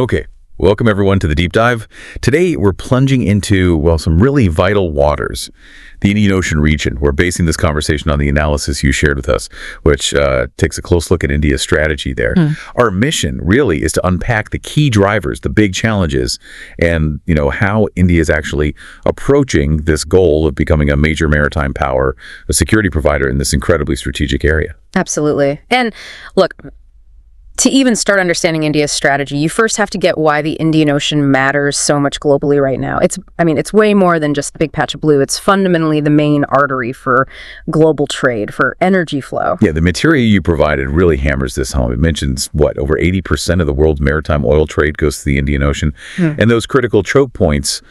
Okay, welcome everyone to the deep dive. Today we're plunging into, well, some really vital waters. The Indian Ocean region. We're basing this conversation on the analysis you shared with us, which takes a close look at India's strategy there. Our mission really is to unpack the key drivers, the big challenges, and how India is actually approaching this goal of becoming a major maritime power, a security provider in this incredibly strategic area. Absolutely. And look, to even start understanding India's strategy, you first have to get why the Indian Ocean matters so much globally right now. It's way more than just the big patch of blue. It's fundamentally the main artery for global trade, for energy flow. Yeah, the material you provided really hammers this home. It mentions, over 80% of the world's maritime oil trade goes to the Indian Ocean. And those critical choke points,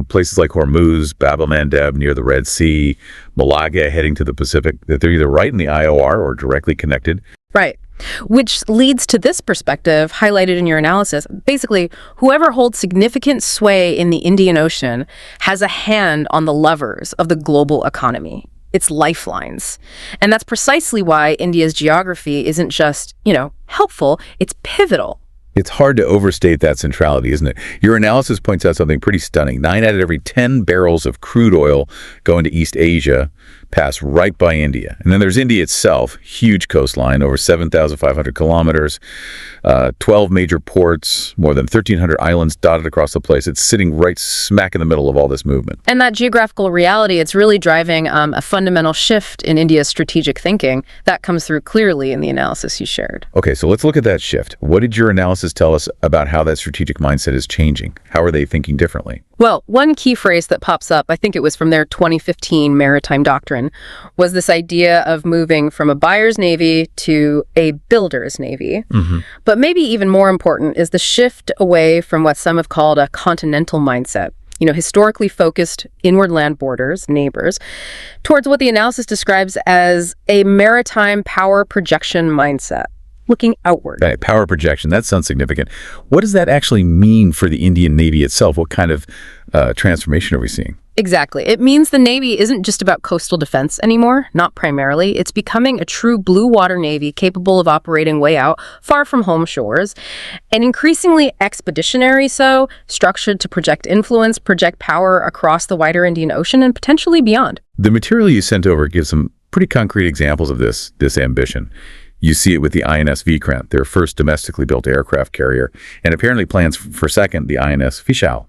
places like Hormuz, Bab el-Mandeb near the Red Sea, Malaga heading to the Pacific, that they're either right in the IOR or directly connected. Right. Which leads to this perspective highlighted in your analysis. Basically, whoever holds significant sway in the Indian Ocean has a hand on the levers of the global economy. It's lifelines. And that's precisely why India's geography isn't just, helpful, it's pivotal. It's hard to overstate that centrality, isn't it? Your analysis points out something pretty stunning. 9 out of every 10 barrels of crude oil going to East Asia pass right by India. And then there's India itself, huge coastline, over 7,500 kilometers, 12 major ports, more than 1,300 islands dotted across the place. It's sitting right smack in the middle of all this movement. And that geographical reality, it's really driving a fundamental shift in India's strategic thinking. That comes through clearly in the analysis you shared. Okay, so let's look at that shift. What did your analysis tell us about how that strategic mindset is changing? How are they thinking differently? Well, one key phrase that pops up, I think it was from their 2015 Maritime doctrine, was this idea of moving from a buyer's navy to a builder's navy. But maybe even more important is the shift away from what some have called a continental mindset, historically focused inward land borders, neighbors, towards what the analysis describes as a maritime power projection mindset. Looking outward. Right, power projection, that sounds significant. What does that actually mean for the Indian Navy itself? What kind of transformation are we seeing? Exactly. It means the Navy isn't just about coastal defense anymore, not primarily. It's becoming a true blue water Navy capable of operating way out, far from home shores, and increasingly expeditionary so, structured to project influence, project power across the wider Indian Ocean and potentially beyond. The material you sent over gives some pretty concrete examples of this ambition. You see it with the INS Vikrant, their first domestically built aircraft carrier, and apparently plans for second, the INS Vishal.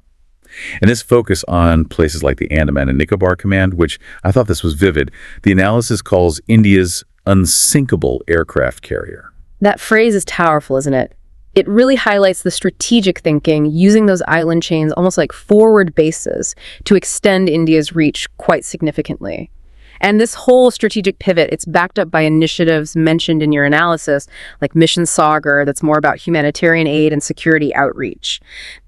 And this focus on places like the Andaman and Nicobar Command, which I thought this was vivid, the analysis calls India's unsinkable aircraft carrier. That phrase is powerful, isn't it? It really highlights the strategic thinking, using those island chains almost like forward bases to extend India's reach quite significantly. And this whole strategic pivot, it's backed up by initiatives mentioned in your analysis, like Mission Sagar, that's more about humanitarian aid and security outreach.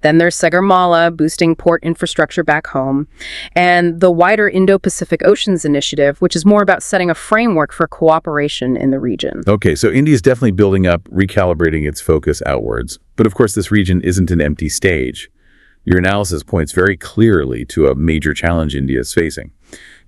Then there's Sagarmala, boosting port infrastructure back home. And the wider Indo-Pacific Oceans Initiative, which is more about setting a framework for cooperation in the region. Okay, so India's definitely building up, recalibrating its focus outwards. But of course, this region isn't an empty stage. Your analysis points very clearly to a major challenge India is facing: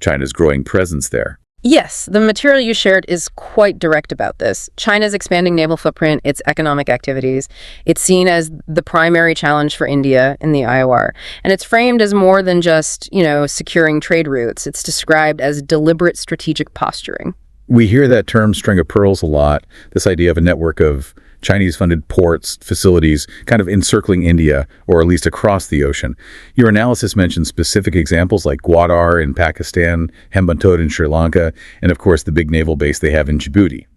China's growing presence there. Yes, the material you shared is quite direct about this. China's expanding naval footprint, its economic activities, it's seen as the primary challenge for India in the IOR. And it's framed as more than just, securing trade routes. It's described as deliberate strategic posturing. We hear that term string of pearls a lot, this idea of a network of Chinese-funded ports, facilities, kind of encircling India, or at least across the ocean. Your analysis mentions specific examples like Gwadar in Pakistan, Hambantota in Sri Lanka, and of course the big naval base they have in Djibouti.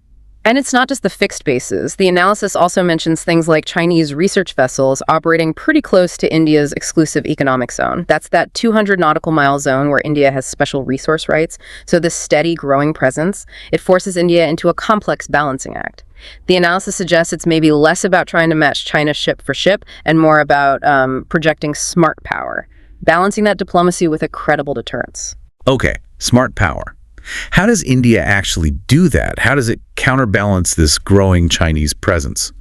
And it's not just the fixed bases. The analysis also mentions things like Chinese research vessels operating pretty close to India's exclusive economic zone. That's that 200 nautical mile zone where India has special resource rights. So this steady growing presence, it forces India into a complex balancing act. The analysis suggests it's maybe less about trying to match China ship for ship and more about projecting smart power, balancing that diplomacy with a credible deterrence. Okay, smart power. How does India actually do that? How does it counterbalance this growing Chinese presence?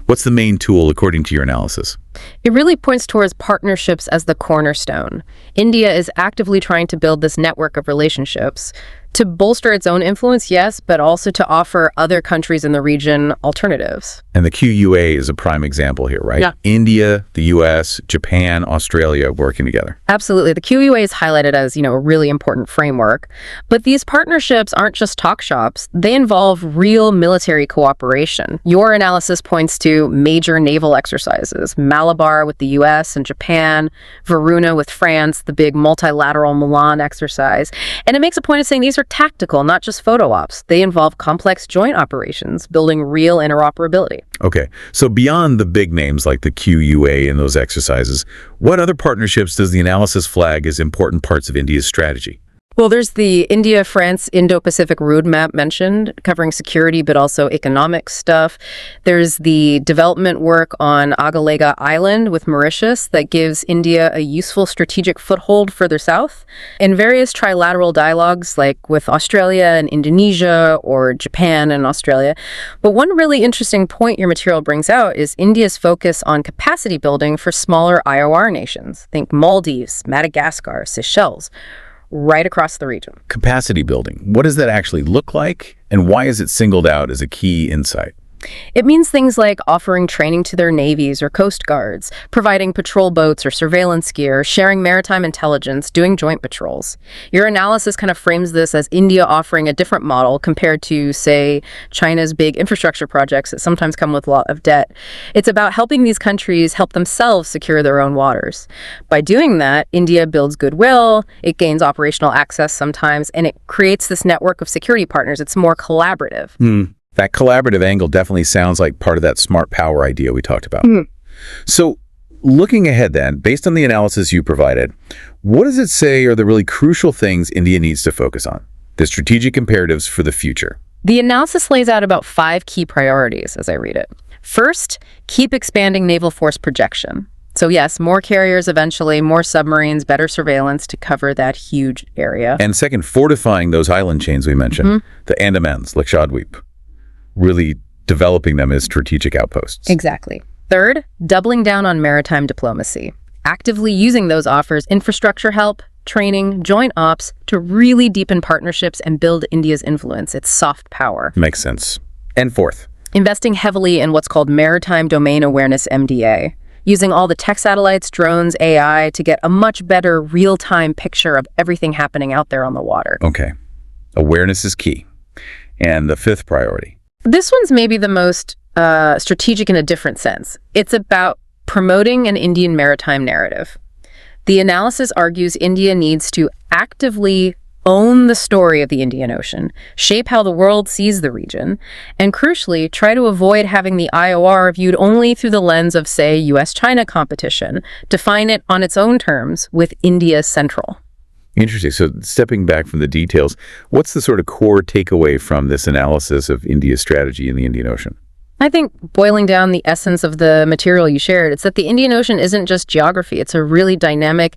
What's the main tool according to your analysis? It really points towards partnerships as the cornerstone. India is actively trying to build this network of relationships to bolster its own influence, yes, but also to offer other countries in the region alternatives. And the QUA is a prime example here, right? Yeah. India, the US, Japan, Australia working together. Absolutely. The QUA is highlighted as, a really important framework. But these partnerships aren't just talk shops. They involve real military cooperation. Your analysis points to major naval exercises, Malabar with the US and Japan, Varuna with France, the big multilateral Milan exercise. And it makes a point of saying these are tactical, not just photo ops. They involve complex joint operations, building real interoperability. Okay, so beyond the big names like the QUA and those exercises, what other partnerships does the analysis flag as important parts of India's strategy? Well, there's the India-France Indo-Pacific roadmap mentioned, covering security but also economic stuff. There's the development work on Agalega Island with Mauritius that gives India a useful strategic foothold further south. And various trilateral dialogues like with Australia and Indonesia or Japan and Australia. But one really interesting point your material brings out is India's focus on capacity building for smaller IOR nations. Think Maldives, Madagascar, Seychelles, right across the region. Capacity building. What does that actually look like, and why is it singled out as a key insight? It means things like offering training to their navies or coast guards, providing patrol boats or surveillance gear, sharing maritime intelligence, doing joint patrols. Your analysis kind of frames this as India offering a different model compared to, say, China's big infrastructure projects that sometimes come with a lot of debt. It's about helping these countries help themselves secure their own waters. By doing that, India builds goodwill, it gains operational access sometimes, and it creates this network of security partners. It's more collaborative. That collaborative angle definitely sounds like part of that smart power idea we talked about. So looking ahead then, based on the analysis you provided, what does it say are the really crucial things India needs to focus on? The strategic imperatives for the future. The analysis lays out about 5 key priorities as I read it. First, keep expanding naval force projection. So yes, more carriers eventually, more submarines, better surveillance to cover that huge area. And second, fortifying those island chains we mentioned, the Andamans, Lakshadweep. Really developing them as strategic outposts. Exactly. Third, doubling down on maritime diplomacy. Actively using those offers infrastructure help, training, joint ops to really deepen partnerships and build India's influence, its soft power. Makes sense. And fourth, investing heavily in what's called Maritime Domain Awareness MDA, using all the tech satellites, drones, AI to get a much better real-time picture of everything happening out there on the water. Okay. Awareness is key. And the fifth priority. This one's maybe the most strategic in a different sense. It's about promoting an Indian maritime narrative. The analysis argues India needs to actively own the story of the Indian Ocean, shape how the world sees the region, and crucially, try to avoid having the IOR viewed only through the lens of, say, US-China competition, define it on its own terms with India central. Interesting. So stepping back from the details, what's the sort of core takeaway from this analysis of India's strategy in the Indian Ocean? I think boiling down the essence of the material you shared, it's that the Indian Ocean isn't just geography. It's a really dynamic,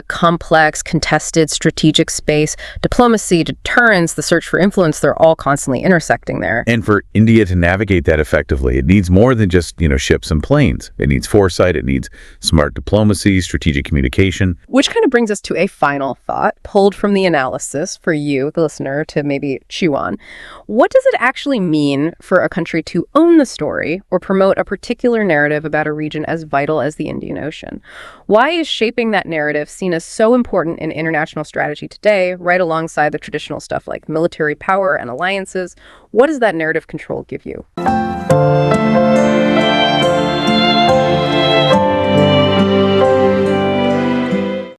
complex, contested, strategic space. Diplomacy, deterrence, the search for influence, they're all constantly intersecting there. And for India to navigate that effectively, it needs more than just, ships and planes. It needs foresight. It needs smart diplomacy, strategic communication. Which kind of brings us to a final thought pulled from the analysis for you, the listener, to maybe chew on. What does it actually mean for a country to own the story or promote a particular narrative about a region as vital as the Indian Ocean? Why is shaping that narrative seen as so important in international strategy today, right alongside the traditional stuff like military power and alliances? What does that narrative control give you?